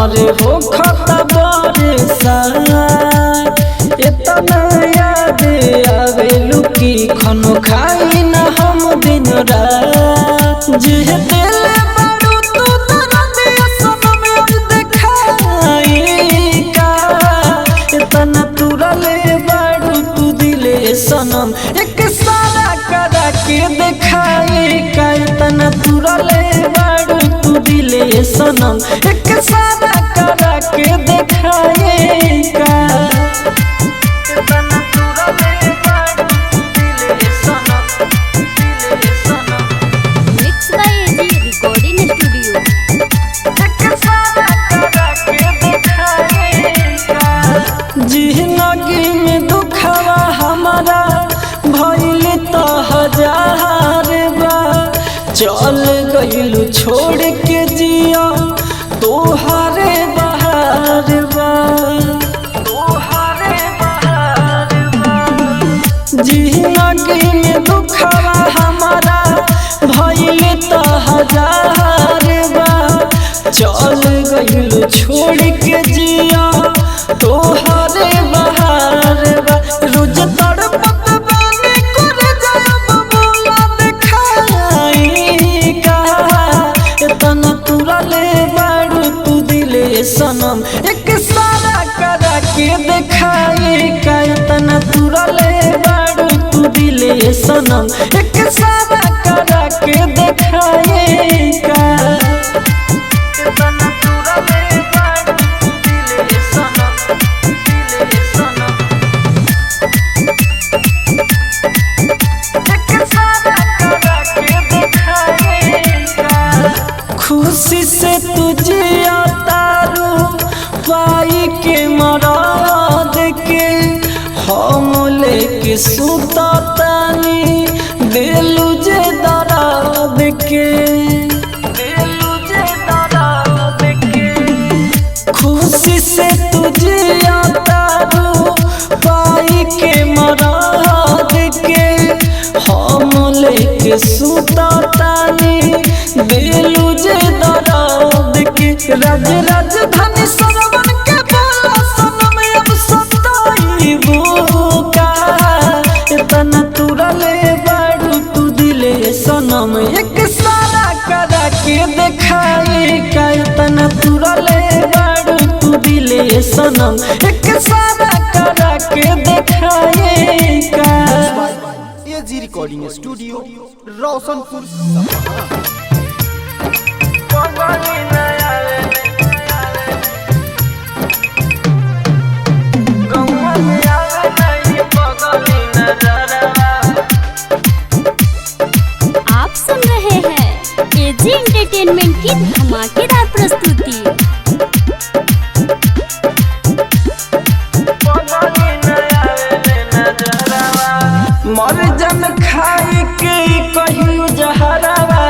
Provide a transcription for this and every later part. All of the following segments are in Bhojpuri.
हमरे हो खता बरसात इतना याद आवेलू की खनो खाई ना हम दिन रात जिह दिल बारू तू दर्द सनम आज देखाई का इतना तुरले बारू तू दिले सनम एक सारा करा के देखाई का इतना तुरले बारू तू दिले सनम एक सारा करा के देखाई का जिंदगी में दुखवा हमारा भइल तो हजार बा चल गइलू छोड़ के जिया तोहारे बहार बा जिंदगी में दुखवा हमारा भइल तो हजार बा चल गइलू छोड़ के जिया तोहरे बहार बा रोज तड़पत बानी कर जाब बोला देखाई का इतना तुरले बारू तू दिले सनम एक सारा करा के देखाई का इतना तुरले बारू तू दिले सनम एक सारा करा के देखाई का खुशी से तुझे तारू पाई के मराद के हम लेके सुता तानी दिलू जे दराद के खुशी से तुझे तारू पाई के मराद के हम लेके सुता तानी दिलू जे दराद के राज राजधानी सरवन के बोला सनम अब सताईबू का इतना तुरले बारू तू दिले सनम एक सारा करा के देखाई का इतना तुरले बारू तू दिले सनम एक सारा करा के देखाई का एजी रिकॉर्डिंग स्टूडियो रोशनपुर सपहा। आप सुन रहे हैं एजी एंटरटेनमेंट की धमाकेदार प्रस्तुति। मर जन खाई के कहियो जहरावा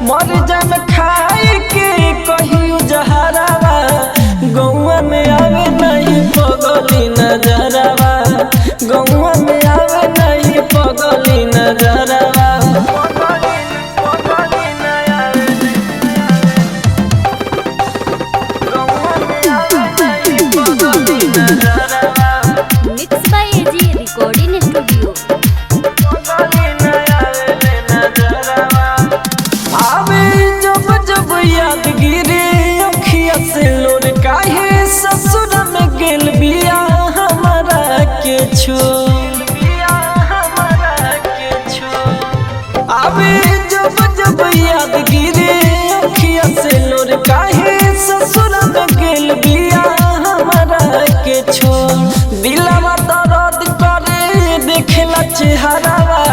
मर जन खाई के कहियो जहरावा गौवा में आवे नहीं पगली नजरवा गौवा में आवे नहीं पगली नजरवा mix by AG recording studio. आवे जब जब याद गिरे अखिया से लोर काहे ससुर में गेल बिया हमारा के छोड़ आवे जब जब याद गिरे अखिया से लोर काहे ससुर में गेल बिया हमारा के छोड़ दिलवा दर्द करे देखला चेहरावा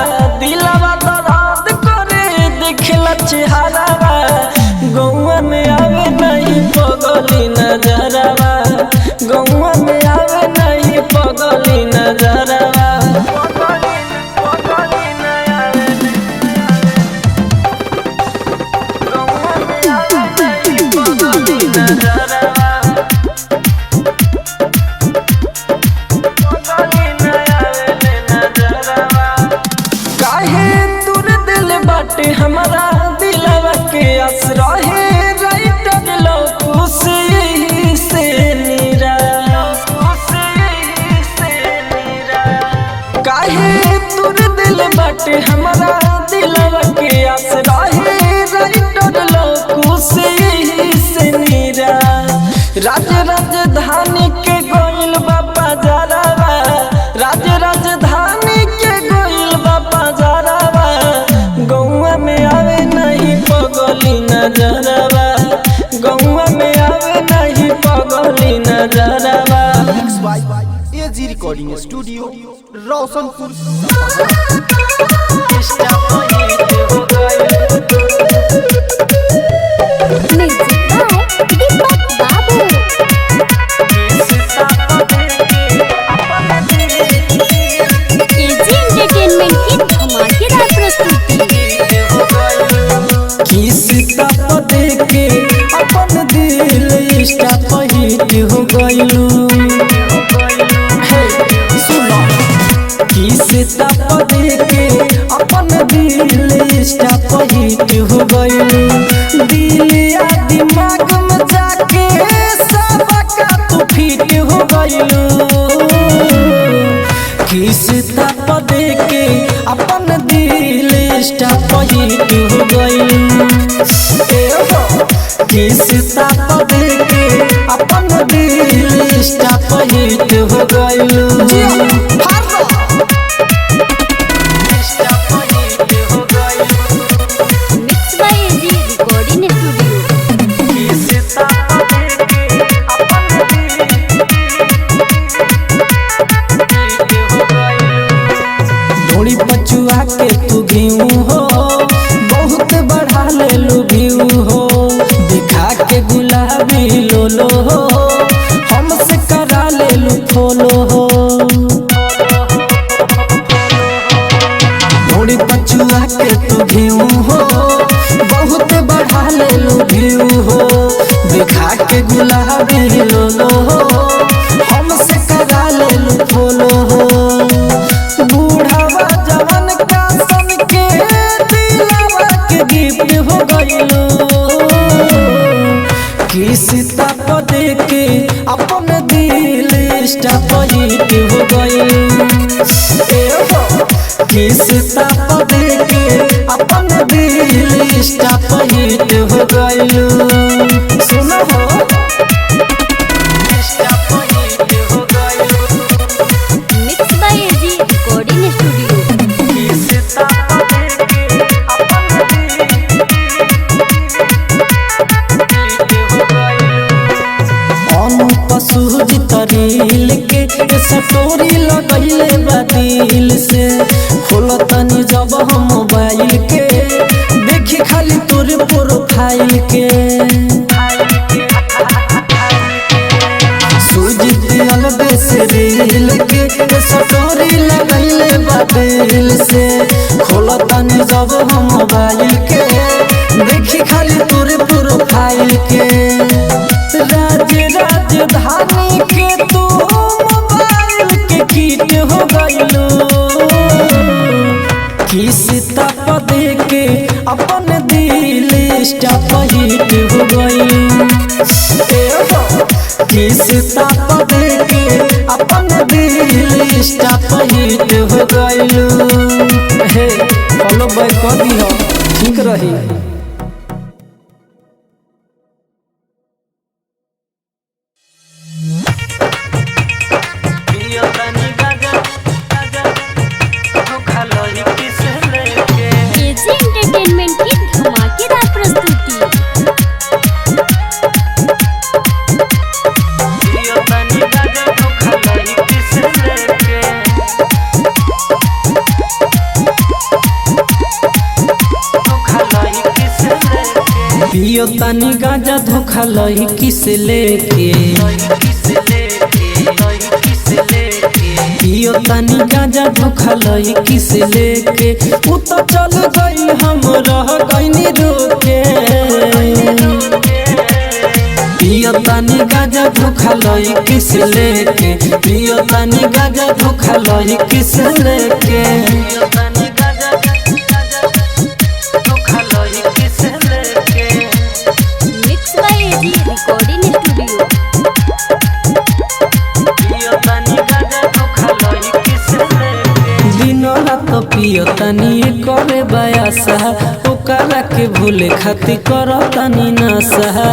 दिलवा दर्द करे देखला चेहरावा गौवा में आवे नहीं पगली नजरवा गौवा में आवे नहीं पगली नजरवा काहे तुर दिल बाटे हमारा दिलवा के बाटे हमारा दिलवा के आस रहे राइटर लोकू से नीरा राज राजधानी के गोइल बाबा जरावा राज राजधानी के गोइल बाबा जरावा गौवा में आवे नहीं पगली नजरवा गौवा में आवे नहीं पगली नजरवा। AG recording studio Roshanpur music by Deepak Babu. AG entertainment की धमाकेदार प्रस्तुति। किस्ता पते के अपन दिल इष्टा पहिट हो गइलू किस्ता पते के अपन दिल इष्टा पहिट हो गइलू दिल या दिमाग में जाके सबका तू फिट हो गइलू किस्ता पते के अपन दिल इष्टा पहिट हो गइलू किस्ता पते के अपन दिल इष्टा पहिट हो गइलू mix by AG recording studio. थोड़ी पचुआ के तू घीऊ हो बहुत बढ़ा ले लू घीऊ हो दिखा के गुलाबी लोलो हो हमसे करा ले लू फॉलो हो थोड़ी पचुआ के तू घीऊ हो बहुत बढ़ा ले लू घीऊ हो दिखा के गुलाबी लोलो हो हमसे करा ले लू फॉलो हो बूढ़ावा जवान का सन के दिलवा के गिफ्ट हो गइलो किस्ता पते के अपन दिल इष्टा पहिट हो गइलो किस्ता पते के अपन दिल इष्टा पहिट हो गइलो सुनो हो mix by AG recording studio. पशु तरील के सटोरी लगैले बादिल से खोलो तनी जब हम मोबाइल के देखी खाली तोरे प्रोफाइल के सुजित अलबे से रील के सटोरी लगैले बादिल से खोलो तनी जब हम मोबाइल के देखी खाली तोरे प्रोफाइल के राज राजधानी के तू मोबाइल के कीट हो गइलो किस्ता पते के अपन दिल इष्टा पहिट हो गइलो किस्ता पते के अपन दिल इष्टा पहिट हो गइलो हे फॉलो बैक कर दियो ठीक रही। एजी एंटरटेनमेंट की धमाकेदार प्रस्तुति। पियो तनी गाजा धोखा लही किस लेके पियो तनी गाजा धोखा लही किस लेके उ तो चल गई हम रह गईनी रोके पियो तनी गाजा धोखा लही किस लेके पियो तनी गाजा धोखा लही किस लेके mix by AG recording studio. दिनो रात पियो तनी करे बयासा ओकरा के भूले खातिर करो तनी नशा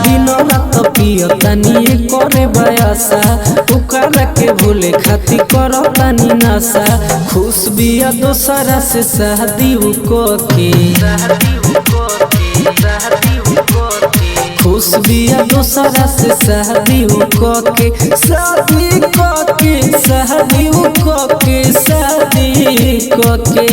दिनो रात पियो तनी करे बयासा ओकरा के भूले खातिर करो तनी नशा खुश बिया दोसरा से शादी को के खुश बिया दोसरा से शादी को के शादी को के शादी को के शादी को के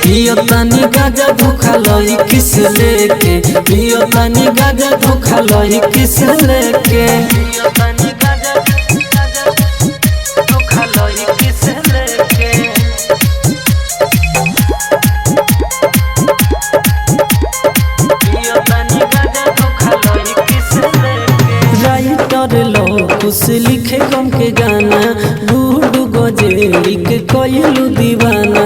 पियो तनी गाजा धोखा लई किस लेके पियो तनी गाजा धोखा लई किस लेके पियो तनी गाजा धोखा लई किस लेके पियो तनी गाजा धोखा लई किस लेके राइटर लो खुश लिखे गम के गाना बूढ़ गजेरी के कोयलू दीवाना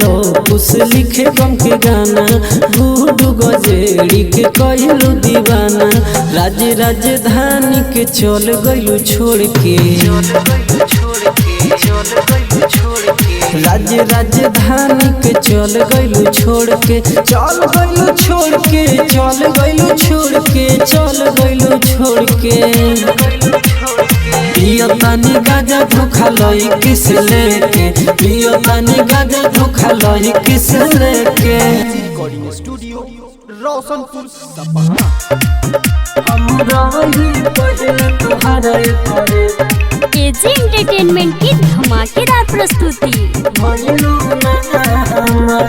लो कुछ लिखे गम के गाना बूढ़ गजेड़ी के कहलू दीवाना राजधानी के चल गइलू छोड़ के राजधानी के चल गइलू छोड़ के चल गइलू छोड़ के चल गइलू छोड़ के चल गइलू छोड़ के पियो तनी गाजा धोखा लई किस लेके पियो तनी गाजा धोखा लई किस लेके रिकॉर्डिंग स्टूडियो रोशनपुर सपहा। हमरा ही पहले तुम्हारा करे एजी एंटरटेनमेंट की धमाकेदार प्रस्तुति। भइलू ना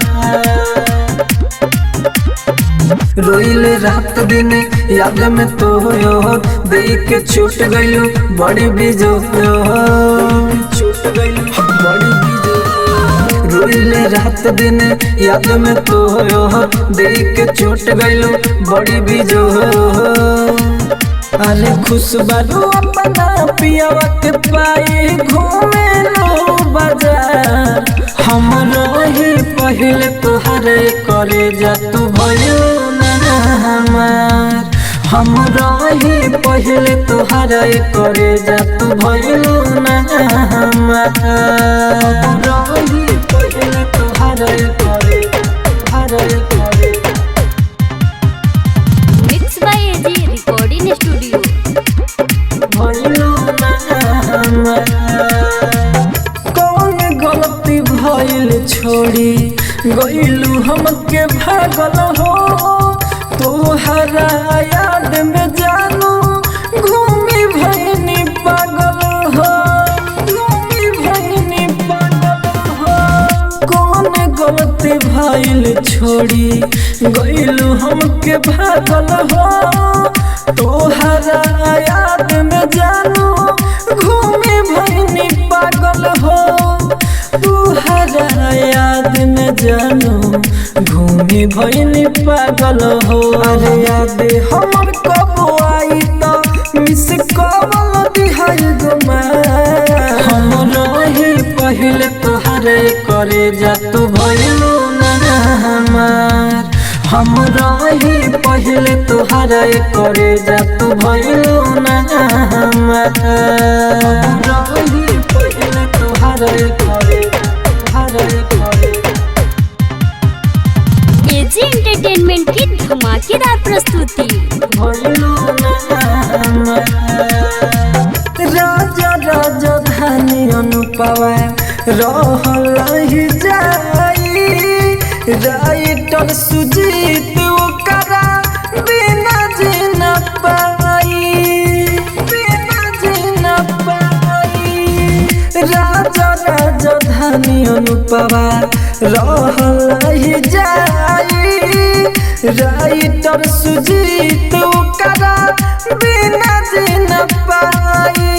रोइले रात दिन याद में तो हो देख के छूट गइलू बड़ी बीजो छूट गइलू बड़ी बीजो रोइले रात दिन याद में तो हो देख के छूट गइलू बड़ी बीजो अरे खुश बारू अपना पियावा के पाए घूमे लो बाजार हमरो ही पहले तोहरे करे जा तू भयो हमार हमरा ही पहले तोहरे करे जा तू भयो ना हमार हमरा ही पहले तोहरे करे mix by AG recording studio. भयो ना हमार कौन गलती भइल छोड़ी गइलू हमके भागल हो तोहरा याद में जानू घूमी भइनी पागल हो घूमी भइनी पागल हो कौन गलती भइल छोड़ी गइलू हमके भागल हो तोहरा याद में जानू घूमी भइनी पागल हो तोहरा याद में जानू घूमी भइनी पागल हो अरे याद हमर कब आई तो मिस कॉल दिहाई गुमा हमरो ही पहले तोहरे करे जा तू भइलू ना हमार हमरो ही पहले तोहरे करे जा तू भइलू ना हमार हमरो ही पहले तोहरे करे एजी एंटरटेनमेंट की धमाकेदार प्रस्तुति। राजा धानी अनुपवा रहल ही जाई राइटर सुजीत ओकरा बिना जीना पाई बिना जीना पाई राजा धानी अनुपवा रहल ही जाई राइटर सुजीत ओकरा बिना जीना पाई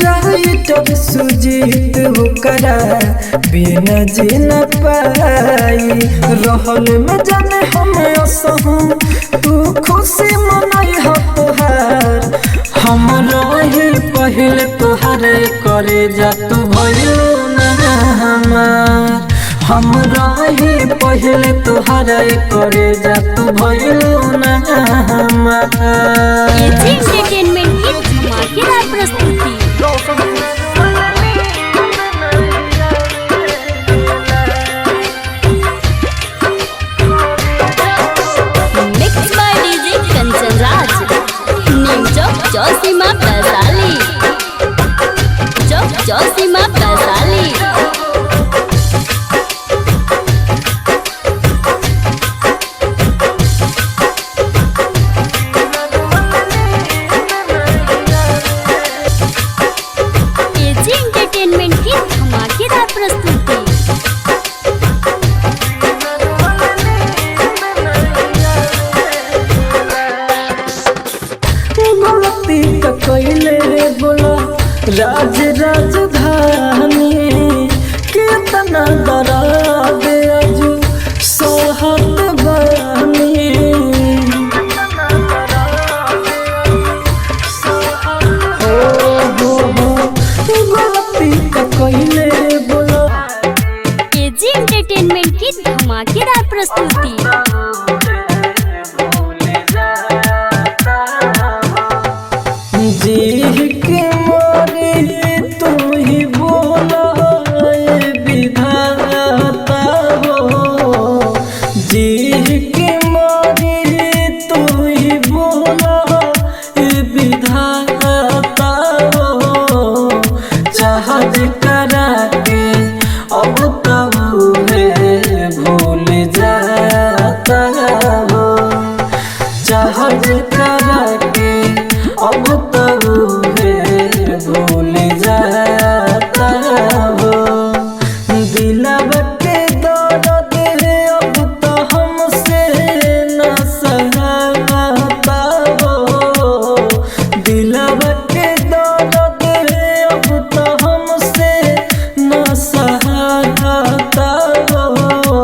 राइटर सुजीत ओकरा बिना जीना पाई रहल में जाने हम असहू तू खुशी मनाई हो तोहार हमरो ही पहले तोहरे करे जा तू भयो ना हमार हम रही पहले तुहरा करे जा तू भइलो ना हमारा। एजी एंटरटेनमेंट की धमाकेदार प्रस्तुति। Mix by DJ Kanchan Raj, new Chowk Chausima Vaishali, Chowk Chausima Vaishali. AG entertainment की धमाकेदार प्रस्तुति। गलती का कइले बोला राज राजधानी कितना दर्द अजू सहत बानी। गलती का कइले बोला। एजी एंटरटेनमेंट की धमाकेदार प्रस्तुति। जी के मारे तू ही बोला विधाता हो। जी के मारे तू ही बोला विधाता हो। जहाज करा के अब तब है भूल जाता हो। जहाज करा के अब तब है भूल जाता हो। दिलवा के दर्द है अब तो हमसे न सहता हो। दिलवा के दर्द है अब तो हमसे न सहता हो।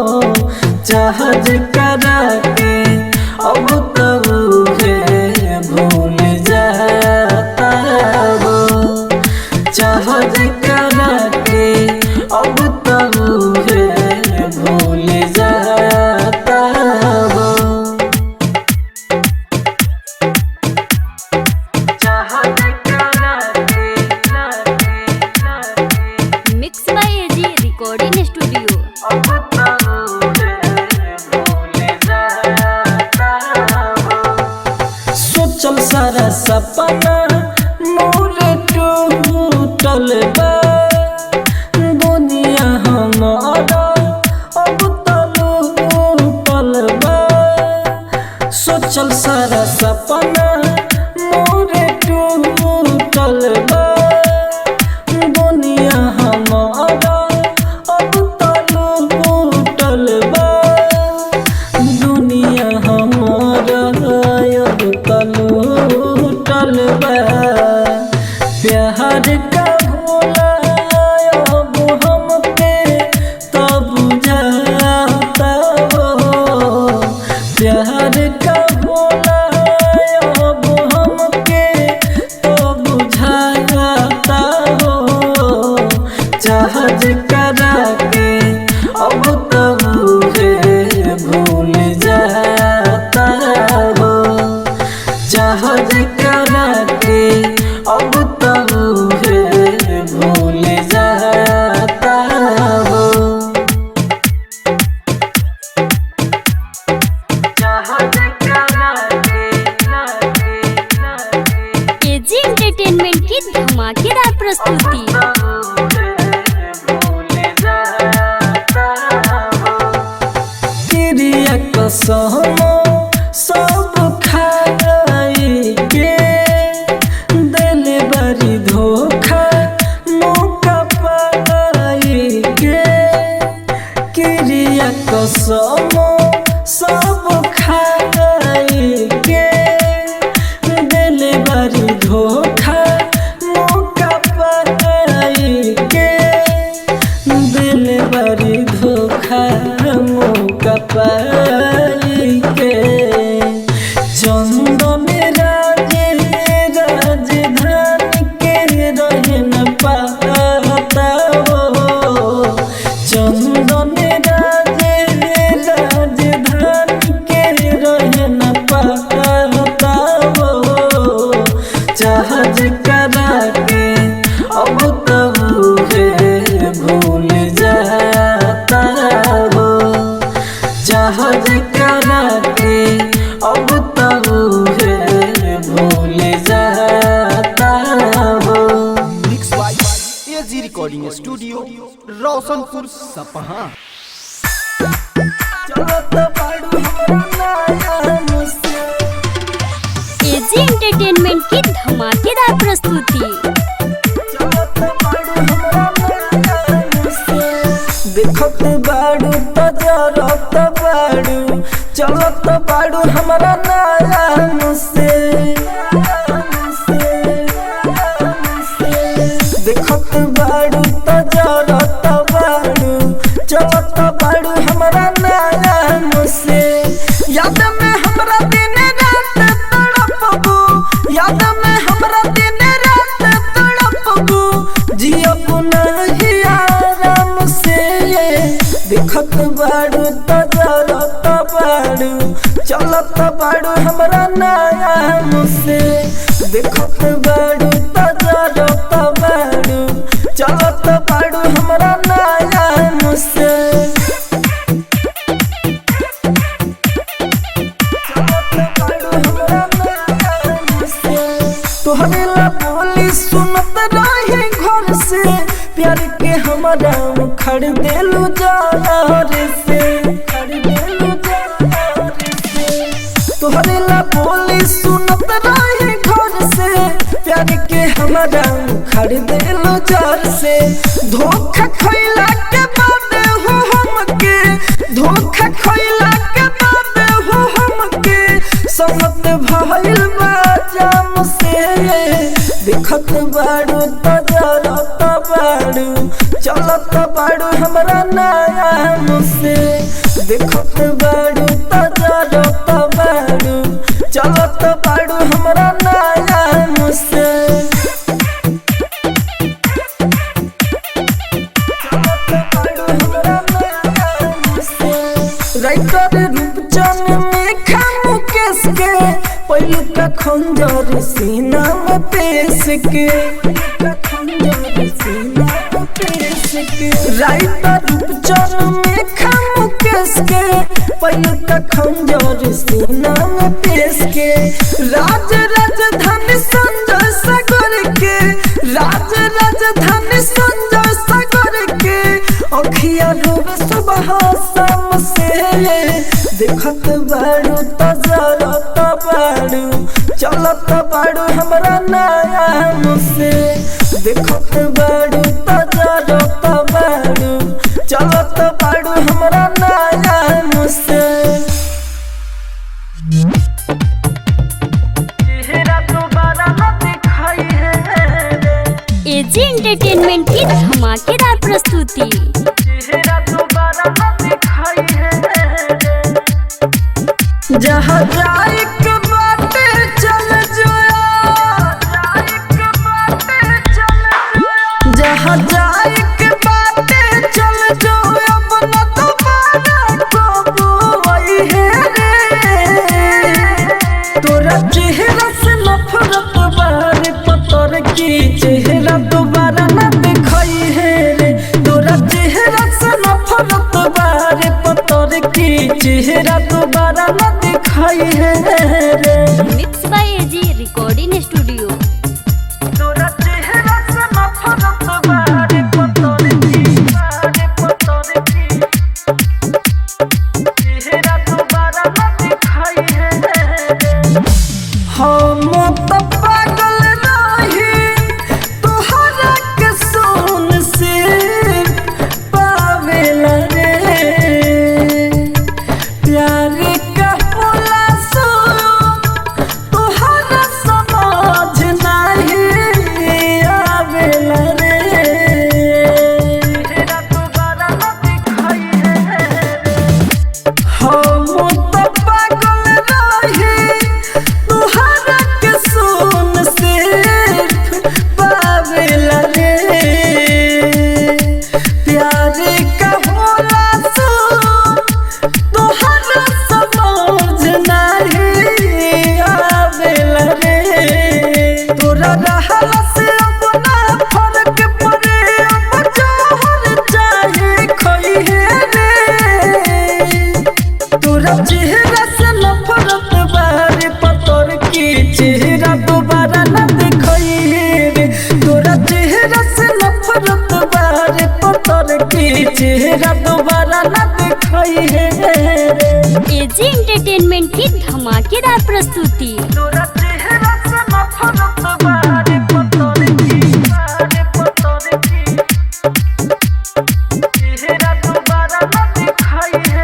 जहाज करा के अब तब है भूल जाता हो। जहाज करा के अब तब है भूल जाता हो। जहाज करा के mix by AG recording studio. अब तब है भूल जाता हो। सोचल सारा सपना मोर टूटल बा। दुनिया हमारा अब तलूटल बा। सोचल सारा सपना मोर टूटल बा। दुनिया हमारा अब तलूटल बा। दुनिया हमारा अब तलूटल बा। प्यार का भोला अब हमके तब बुझाता हो। प्यार का भोला अब हमके तब बुझाता हो। जहाज करा के अब तब है भूल जाता हो। जहाज करा के अब तब है भूल जाता हो। जहाज करा के एजी एंटरटेनमेंट की धमाकेदार प्रस्तुति। क्रिया कसम सब खाई के दिल बड़ी धोखा मौका पाई के। क्रिया कसम सब खाई के दिल बड़ी धोखा मौका पाई के। दिल बड़ी धोखा मौका पाई के। चंदन राजधानी के रह न पाता हो। चंदन जहाज करा के अब तब है भूल जाता हो। Mix by AG recording studio Roshanpur Sapaha. चलत बाड़ू हमरा नया मुझसे एजी एंटरटेनमेंट की धमाकेदार प्रस्तुति। देखत बाड़ू तजरत बाड़ू चलत बाड़ू हमरा नया मुझसे देखत बाड़ू तजरत बाड़ू चलत बाड़ू हमरा नया मुझसे याद में हमरा दिन रात तड़पबू याद में हमरा दिन रात तड़पबू जियब नहीं आराम से देखत बाड़ू तजरत बाड़ू चलत बाड़ू हमरा नया मुझसे देखत बाड़ू तजरत बाड़ू चलत बाड़ू हमरा नया मुझसे तोहरे ला बोली सुनत रहे घर से प्यार के हमारा खड़ देलू जार से तोहरे ला बोली सुनत रहे घर से प्यार के हमारा खड़ देलू जार से धोखा खइला के बाद हो हमके धोखा खइला के बाद हो हमके समत भइल बा जाम से देखत बाड़ू तजरत बाड़ू चलत बाड़ू हमरा नया मुझसे देखत बाड़ू तजरत बाड़ू चलत बाड़ू हमरा नया मुझसे राइटर रूपचन में खामू केस के पहले का खंजर सीना में पेश के राइटर रूपचन में खामू केस के पहले का खंजर सीना में पेश के राज राजधानी संजय सागर के राज राजधानी संजय सागर के अखिया डूबे सुबह शाम से देखत बाड़ू तजरत बाड़ू चलत बाड़ू हमरा नया मुझसे देखत बाड़ू तजरत बाड़ू चलत बाड़ू हमरा नया मुझसे चेहरा दोबारा न दिखाई है एजी एंटरटेनमेंट की धमाकेदार प्रस्तुति। चेहरा दोबारा न दिखाई है जहाँ जाए के बाटे चल जहाँ जाए के बाटे चल जो अब न दोबारा कबू आई है रे तोरा चेहरा से नफरत बारे पतर की चेहरा दोबारा न दिखाई है रे तोरा चेहरा से नफरत बारे पतर की चेहरा दोबारा न दिखाई है रे mix by AG recording studio. तोरा चेहरा से नफरत बारे पतर की चेहरा दोबारा न दिखाई है रे हम तो पागल रही तोहरा के सोन से पावेला रे प्यार का होला सो तोहरा समा तोरा चेहरा से नफरत बारे पतर की चेहरा दोबारा न दिखाई रे तोरा चेहरा से नफरत बारे पतर की चेहरा दोबारा न दिखाई है एजी एंटरटेनमेंट की धमाकेदार प्रस्तुति। तोरा चेहरा से नफरत बारे पतर की चेहरा दोबारा न दिखाई है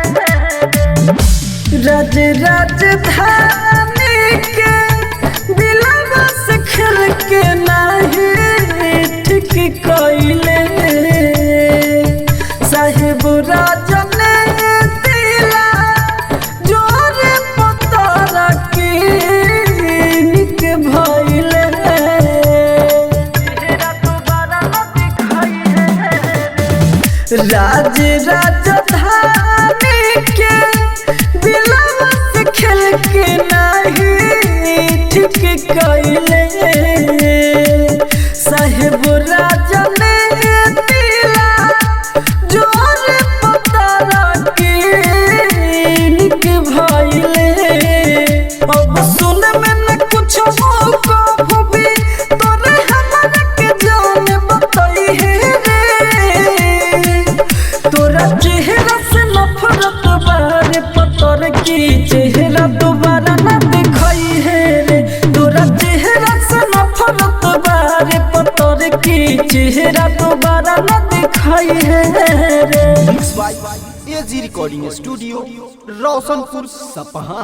राज राजधानी के दिलवा से खेल के नाही ठीक कइले साहिब राजन दिला जोरे पतारा के निक भइले चेहरा दोबारा न दिखाई है राज राजधानी के दिलवा से खेल के नाही ठीक कइले साहिब राजन दिला जोरे पतारा के निक भइले अब सुन में न कुछ हो कभी तोरे हमरा के जान बताई है रे तोरा चेहरा से नफरत बारे पतर की चेहरा दोबारा न दिखाई है रे तोरा चेहरा से नफरत बारे पतर की चेहरा दोबारा न दिखाई है रे mix by AG recording studio Roshanpur Sapaha.